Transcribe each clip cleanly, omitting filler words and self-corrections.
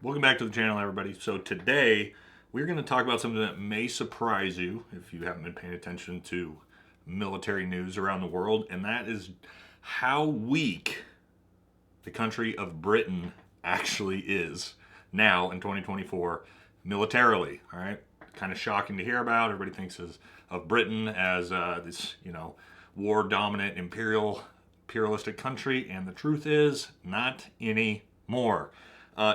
Welcome back to the channel, everybody. So today we're going to talk about something that may surprise you if you haven't been paying attention to military news around the world, and that is how weak the country of Britain actually is now in 2024 militarily. All right, kind of shocking to hear about. Everybody thinks of Britain as this, war-dominant imperialistic country, and the truth is not anymore.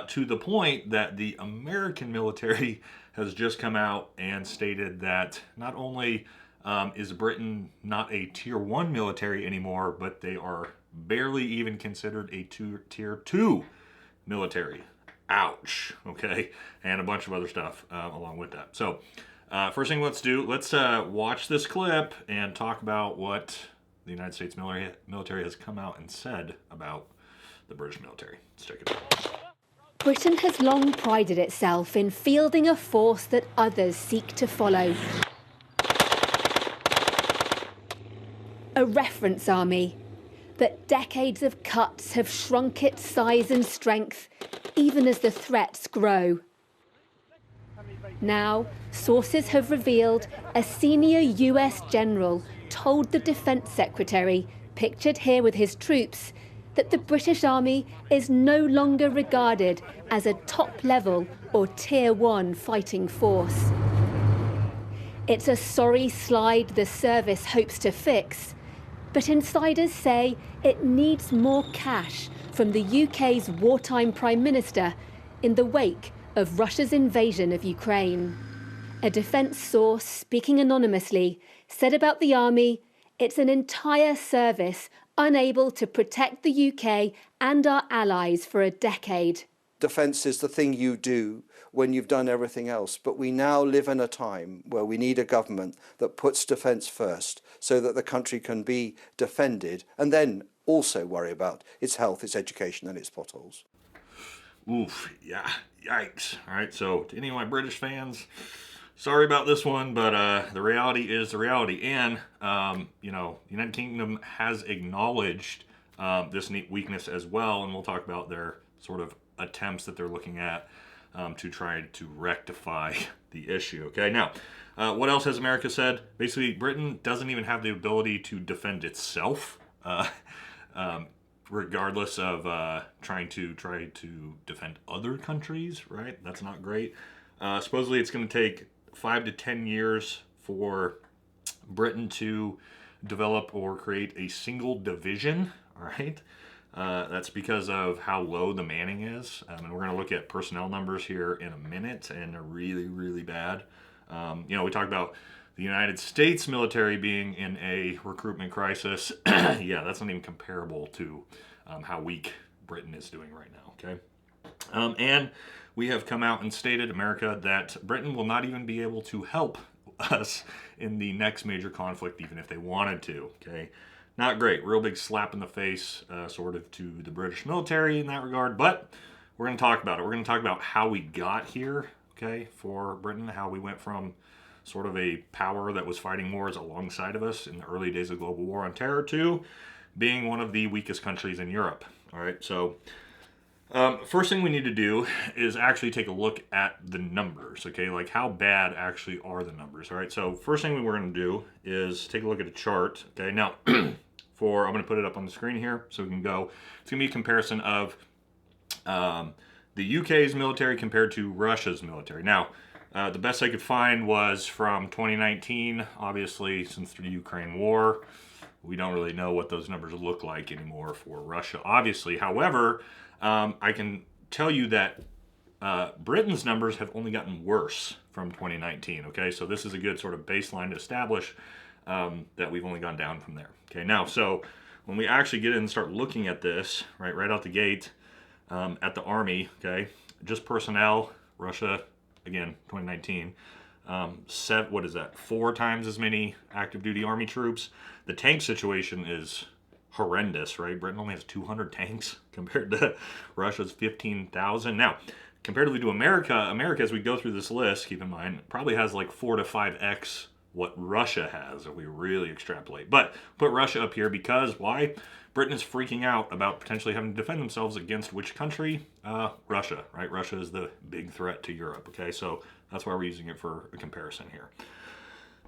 To the point that the American military has just come out and stated that not only is Britain not a tier 1 military anymore, but they are barely even considered a tier 2 military. Ouch. Okay. And a bunch of other stuff along with that. So first thing let's watch this clip and talk about what the United States military has come out and said about the British military. Let's check it out. Britain has long prided itself in fielding a force that others seek to follow. A reference army, but decades of cuts have shrunk its size and strength, even as the threats grow. Now, sources have revealed a senior US general told the Defence Secretary, pictured here with his troops, that the British Army is no longer regarded as a top-level or Tier 1 fighting force. It's a sorry slide the service hopes to fix, but insiders say it needs more cash from the UK's wartime Prime Minister in the wake of Russia's invasion of Ukraine. A defence source, speaking anonymously, said about the army, it's an entire service unable to protect the UK and our allies for a decade. Defence is the thing you do when you've done everything else, but we now live in a time where we need a government that puts defence first so that the country can be defended and then also worry about its health, its education and its potholes. Oof, yeah, yikes. All right, so to any of my British fans, sorry about this one, but the reality is the reality. And, the United Kingdom has acknowledged this weakness as well, and we'll talk about their sort of attempts that they're looking at to try to rectify the issue. Okay, now, what else has America said? Basically, Britain doesn't even have the ability to defend itself, regardless of trying to defend other countries, right? That's not great. Supposedly, it's going to take 5 to 10 years for Britain to develop or create a single division, all right? That's because of how low the manning is. And we're going to look at personnel numbers here in a minute, and they're really, really bad. We talked about the United States military being in a recruitment crisis. Yeah, that's not even comparable to how weak Britain is doing right now, okay? And we have come out and stated, America, that Britain will not even be able to help us in the next major conflict, even if they wanted to, okay? Not great. Real big slap in the face, sort of, to the British military in that regard, but we're going to talk about it. We're going to talk about how we got here, okay, for Britain, how we went from sort of a power that was fighting wars alongside of us in the early days of global war on terror to being one of the weakest countries in Europe, all right? So first thing we need to do is actually take a look at the numbers, okay? Like, how bad actually are the numbers, all right? So first thing we're going to do is take a look at a chart, okay? Now, I'm going to put it up on the screen here so we can go. It's going to be a comparison of the UK's military compared to Russia's military. Now, the best I could find was from 2019, obviously, since the Ukraine war. We don't really know what those numbers look like anymore for Russia, obviously. However, I can tell you that Britain's numbers have only gotten worse from 2019, okay? So this is a good sort of baseline to establish that we've only gone down from there. Okay, now, so when we actually get in and start looking at this, right out the gate, at the Army, okay, just personnel, Russia, again, 2019, what is that, 4 times as many active duty Army troops. The tank situation is horrendous, right? Britain only has 200 tanks compared to Russia's 15,000. Now, comparatively to America, as we go through this list, keep in mind, probably has like 4 to 5x what Russia has if we really extrapolate. But put Russia up here because why? Britain is freaking out about potentially having to defend themselves against which country? Russia, right? Russia is the big threat to Europe, okay? So that's why we're using it for a comparison here.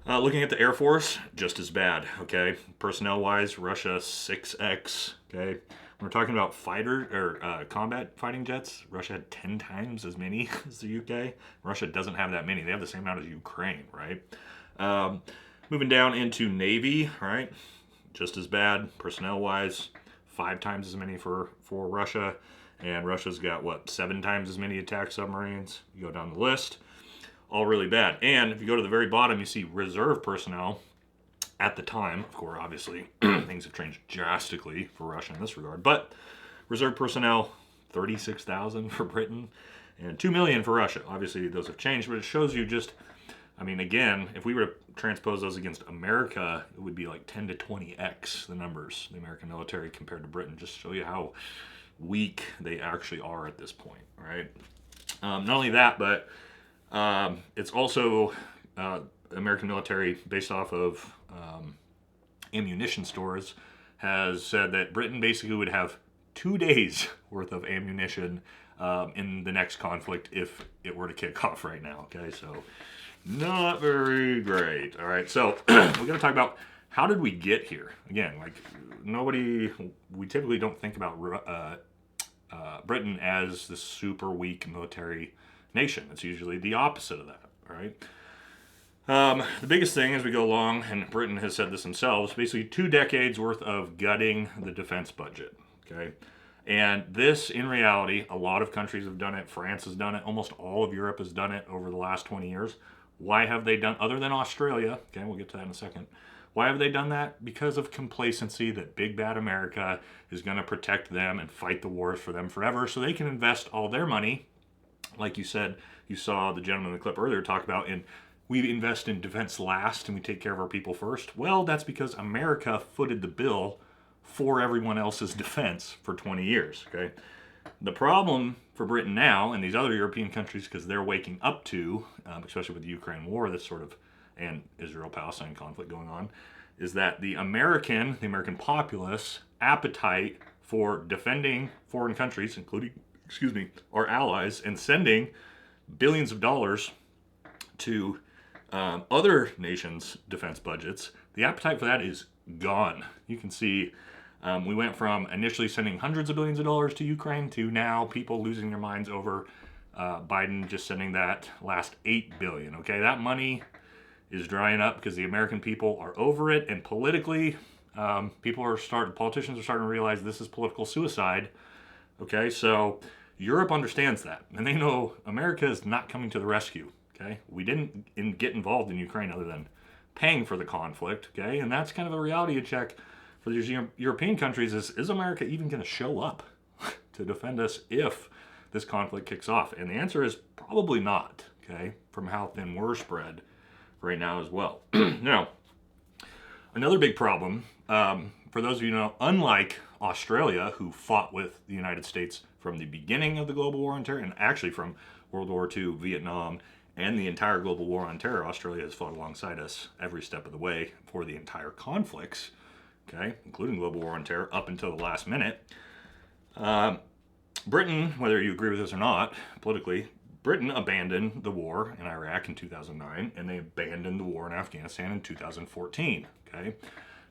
Looking at the Air Force, just as bad, okay? Personnel-wise, Russia 6x, okay? When we're talking about fighter or combat fighting jets, Russia had 10 times as many as the UK. Russia doesn't have that many. They have the same amount as Ukraine, right? Moving down into Navy, right? Just as bad, personnel-wise, 5 times as many for Russia. And Russia's got, 7 times as many attack submarines? You go down the list. All really bad. And if you go to the very bottom, you see reserve personnel at the time. Of course, obviously, things have changed drastically for Russia in this regard. But reserve personnel, 36,000 for Britain and 2 million for Russia. Obviously, those have changed, but it shows you just, I mean, again, if we were to transpose those against America, it would be like 10 to 20x the numbers, the American military compared to Britain. Just show you how weak they actually are at this point, right? Not only that, but it's also American military, based off of ammunition stores, has said that Britain basically would have 2 days worth of ammunition in the next conflict if it were to kick off right now. Okay, so not very great. All right, so we're going to talk about how did we get here. Again, like we typically don't think about Britain as the super weak military nation. It's usually the opposite of that, all right? The biggest thing as we go along, and Britain has said this themselves, basically 2 decades worth of gutting the defense budget, okay? And this, in reality, a lot of countries have done it. France has done it. Almost all of Europe has done it over the last 20 years. Why have they done, other than Australia, okay, we'll get to that in a second. Why have they done that? Because of complacency that big bad America is going to protect them and fight the wars for them forever so they can invest all their money. Like you said, you saw the gentleman in the clip earlier talk about, we invest in defense last and we take care of our people first. Well, that's because America footed the bill for everyone else's defense for 20 years, okay? The problem for Britain now and these other European countries, because they're waking up to, especially with the Ukraine war, this sort of, and Israel-Palestine conflict going on, is that the American populace appetite for defending foreign countries, including, our allies, and sending billions of dollars to other nations' defense budgets, the appetite for that is gone. You can see we went from initially sending hundreds of billions of dollars to Ukraine to now people losing their minds over Biden just sending that last $8 billion. Okay, that money is drying up because the American people are over it, and politically, politicians are starting to realize this is political suicide. Okay, so Europe understands that, and they know America is not coming to the rescue. Okay, we didn't get involved in Ukraine other than paying for the conflict. Okay, and that's kind of a reality check for these European countries: is America even going to show up to defend us if this conflict kicks off? And the answer is probably not. Okay, from how thin we're spread right now as well. Now, another big problem for those of you who know, unlike Australia, who fought with the United States from the beginning of the global war on terror, and actually from World War II, Vietnam, and the entire global war on terror, Australia has fought alongside us every step of the way for the entire conflicts, okay, including global war on terror up until the last minute. Britain, whether you agree with this or not, politically, Britain abandoned the war in Iraq in 2009, and they abandoned the war in Afghanistan in 2014, okay?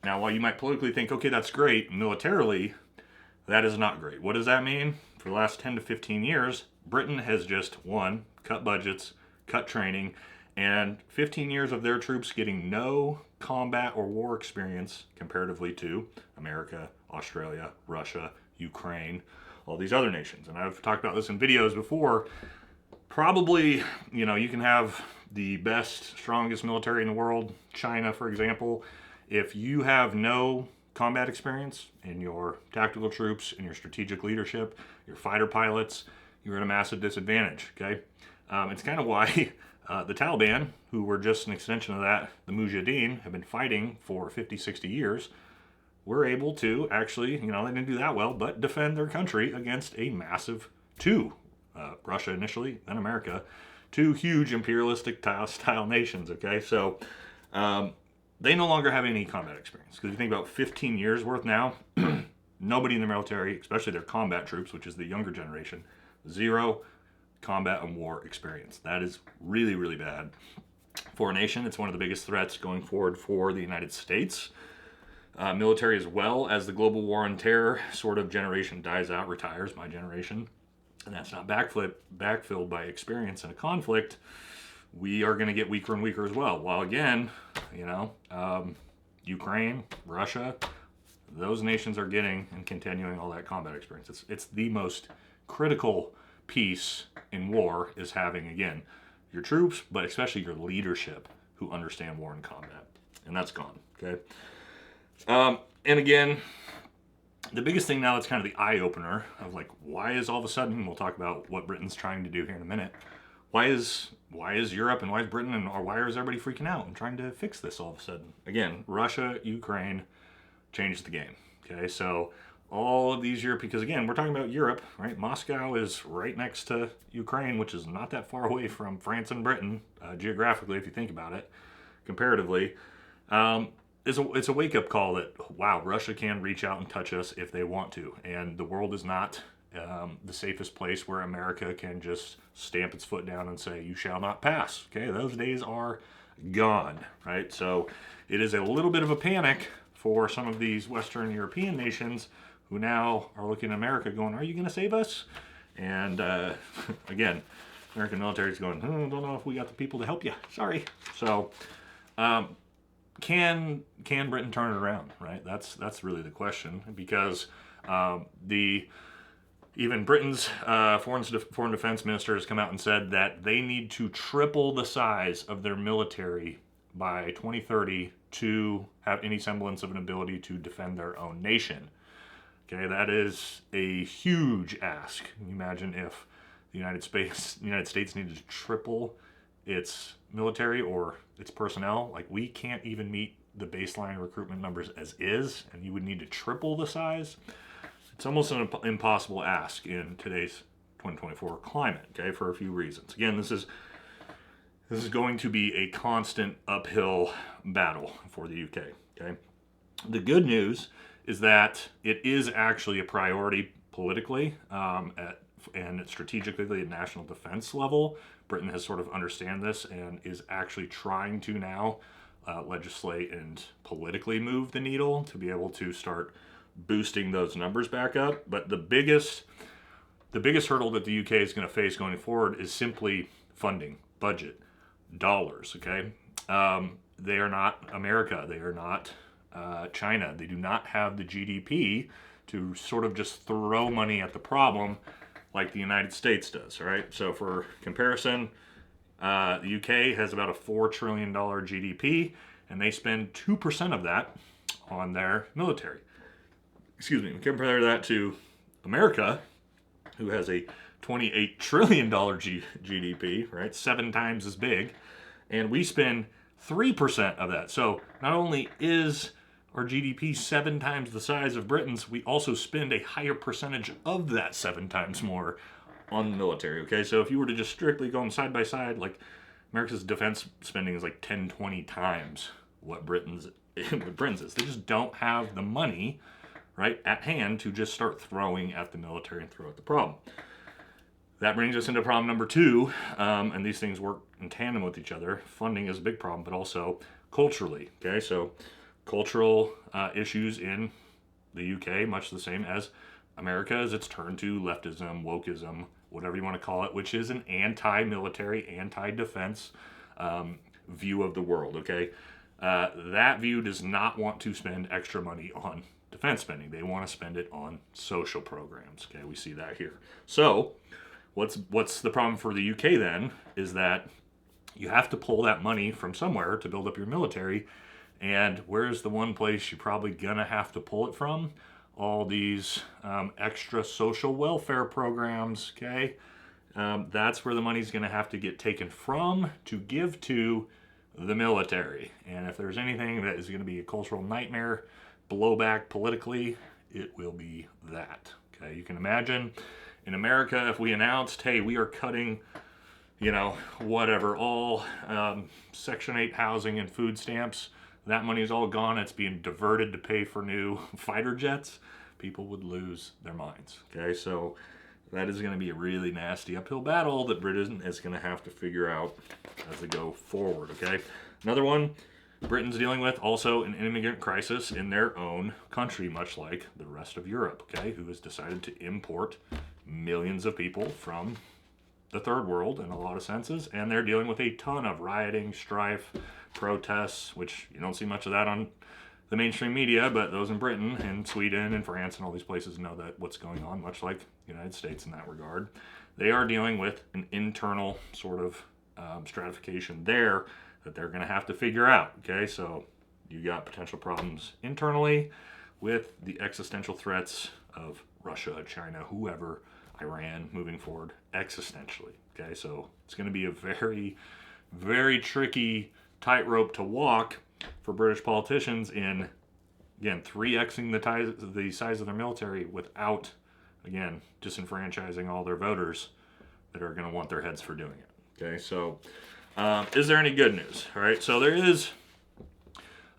Now, while you might politically think, okay, that's great, militarily, that is not great. What does that mean? For the last 10 to 15 years, Britain has just, one, cut budgets, cut training, and 15 years of their troops getting no combat or war experience comparatively to America, Australia, Russia, Ukraine, all these other nations. And I've talked about this in videos before. Probably, you can have the best, strongest military in the world, China, for example. If you have no combat experience in your tactical troops, in your strategic leadership, your fighter pilots, you're at a massive disadvantage, okay? It's kind of why the Taliban, who were just an extension of that, the Mujahideen, have been fighting for 50, 60 years, were able to actually, they didn't do that well, but defend their country against a massive Russia initially, then America, two huge imperialistic style nations, okay? So They no longer have any combat experience. Because if you think about 15 years worth now, nobody in the military, especially their combat troops, which is the younger generation, zero combat and war experience. That is really, really bad for a nation. It's one of the biggest threats going forward for the United States. Military as well, as the global war on terror sort of generation dies out, retires, my generation, and that's not backfilled by experience in a conflict, we are going to get weaker and weaker as well. While again, Ukraine, Russia, those nations are getting and continuing all that combat experience. It's the most critical piece in war is having, again, your troops, but especially your leadership who understand war and combat. And that's gone, okay? And again, the biggest thing now that's kind of the eye-opener of like, why is all of a sudden, we'll talk about what Britain's trying to do here in a minute, why is Europe and why is Britain and or why is everybody freaking out and trying to fix this all of a sudden? Again, Russia, Ukraine changed the game, okay? So all of these Europe, because again, we're talking about Europe, right? Moscow is right next to Ukraine, which is not that far away from France and Britain, geographically, if you think about it, comparatively. It's a wake-up call that, wow, Russia can reach out and touch us if they want to. And the world is not the safest place where America can just stamp its foot down and say, you shall not pass. Okay, those days are gone, right? So it is a little bit of a panic for some of these Western European nations who now are looking at America going, are you going to save us? And again, American military is going, don't know if we got the people to help you. Sorry. So can Britain turn it around, right? That's really the question, because even Britain's foreign defense minister has come out and said that they need to triple the size of their military by 2030 to have any semblance of an ability to defend their own nation. Okay, that is a huge ask. Can you imagine if the United States needed to triple its military or its personnel? Like, we can't even meet the baseline recruitment numbers as is, and you would need to triple the size. It's almost an impossible ask in today's 2024 climate, okay, for a few reasons. Again, this is going to be a constant uphill battle for the UK, okay? The good news is that it is actually a priority politically and strategically at national defense level. Britain has sort of understand this and is actually trying to now legislate and politically move the needle to be able to start boosting those numbers back up. But the biggest hurdle that the UK is going to face going forward is simply funding, budget, dollars, okay? They are not America. They are not China. They do not have the GDP to sort of just throw money at the problem like the United States does, all right? So for comparison, the UK has about a $4 trillion GDP, and they spend 2% of that on their military. Excuse me, compare that to America, who has a $28 trillion GDP, right? 7 times as big, and we spend 3% of that. So not only is our GDP 7 times the size of Britain's, we also spend a higher percentage of that 7 times more on the military, okay? So if you were to just strictly go side by side, like America's defense spending is like 10, 20 times what Britain's is. They just don't have the money, right, at hand to just start throwing at the military and throw at the problem. That brings us into problem number 2, and these things work in tandem with each other. Funding is a big problem, but also culturally, okay? So cultural issues in the UK, much the same as America, as it's turned to leftism, wokeism, whatever you want to call it, which is an anti-military, anti-defense view of the world, okay? That view does not want to spend extra money on defense spending. They want to spend it on social programs, okay? We see that here. So what's the problem for the UK then is that you have to pull that money from somewhere to build up your military. And where's the one place you're probably gonna have to pull it from? All these extra social welfare programs, okay? That's where the money's gonna have to get taken from to give to the military. And if there's anything that is gonna be a cultural nightmare, blowback politically, it will be that, okay? You can imagine in America, if we announced, hey, we are cutting whatever, all Section 8 housing and food stamps, that money is all gone. It's being diverted to pay for new fighter jets. People would lose their minds. Okay, so that is going to be a really nasty uphill battle that Britain is going to have to figure out as they go forward. Okay, another one Britain's dealing with also an immigrant crisis in their own country, much like the rest of Europe. Okay, who has decided to import millions of people from the third world in a lot of senses, and they're dealing with a ton of rioting, strife, protests, which you don't see much of that on the mainstream media, but those in Britain and Sweden and France and all these places know that what's going on, much like the United States in that regard. They are dealing with an internal sort of stratification there that they're going to have to figure out. Okay, so you got potential problems internally with the existential threats of Russia, China, whoever, Iran moving forward existentially. Okay, so it's going to be a very, very tricky tightrope to walk for British politicians in, again, 3xing the size of their military without, again, disenfranchising all their voters that are going to want their heads for doing it. Okay, so is there any good news? All right, so there is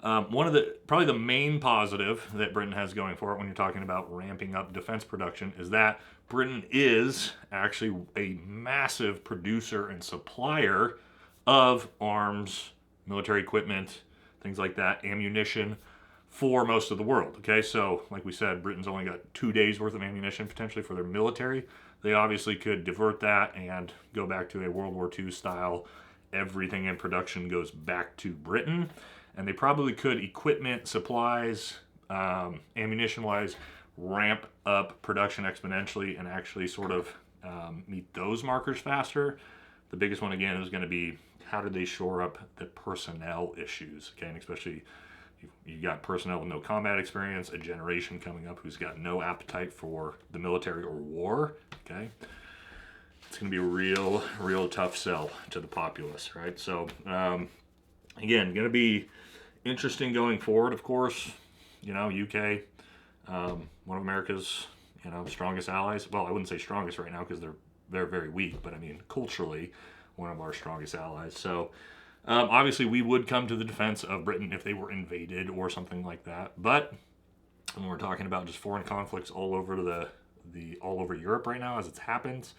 probably the main positive that Britain has going for it when you're talking about ramping up defense production is that Britain is actually a massive producer and supplier of arms, military equipment, things like that, ammunition for most of the world. Okay, so like we said, Britain's only got 2 days worth of ammunition potentially for their military. They obviously could divert that and go back to a World War II style. Everything in production goes back to Britain. And they probably could, equipment, supplies, ammunition-wise, ramp up production exponentially and actually sort of meet those markers faster. The biggest one, again, is going to be how do they shore up the personnel issues, okay? And especially you got personnel with no combat experience, a generation coming up who's got no appetite for the military or war, okay? It's going to be a real tough sell to the populace, right? So, again, going to be interesting going forward, of course. UK, one of America's, strongest allies. Well, I wouldn't say strongest right now because they're very weak, but I mean, culturally, one of our strongest allies. So, obviously, we would come to the defense of Britain if they were invaded or something like that. But when we're talking about just foreign conflicts all over all over Europe right now, as it's happened,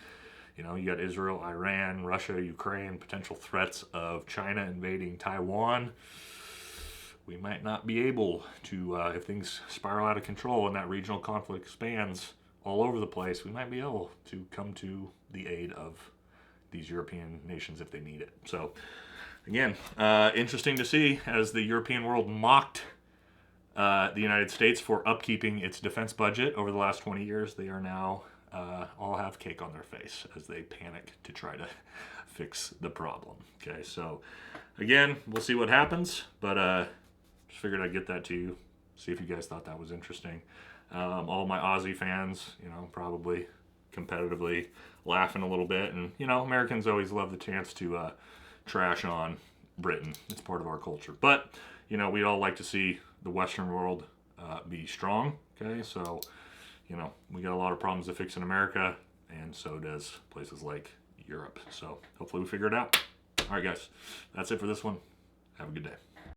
you got Israel, Iran, Russia, Ukraine, potential threats of China invading Taiwan. We might not be able to, if things spiral out of control and that regional conflict spans all over the place, we might be able to come to the aid of these European nations if they need it. So, again, interesting to see as the European world mocked the United States for upkeeping its defense budget over the last 20 years. They are now all have cake on their face as they panic to try to fix the problem. Okay, so again, we'll see what happens, but just figured I'd get that to you, see if you guys thought that was interesting. All my Aussie fans, probably competitively laughing a little bit, and Americans always love the chance to trash on Britain. It's part of our culture, but we all like to see the Western world be strong. Okay, so we got a lot of problems to fix in America, and so does places like Europe. So hopefully we figure it out. All right, guys, that's it for this one. Have a good day.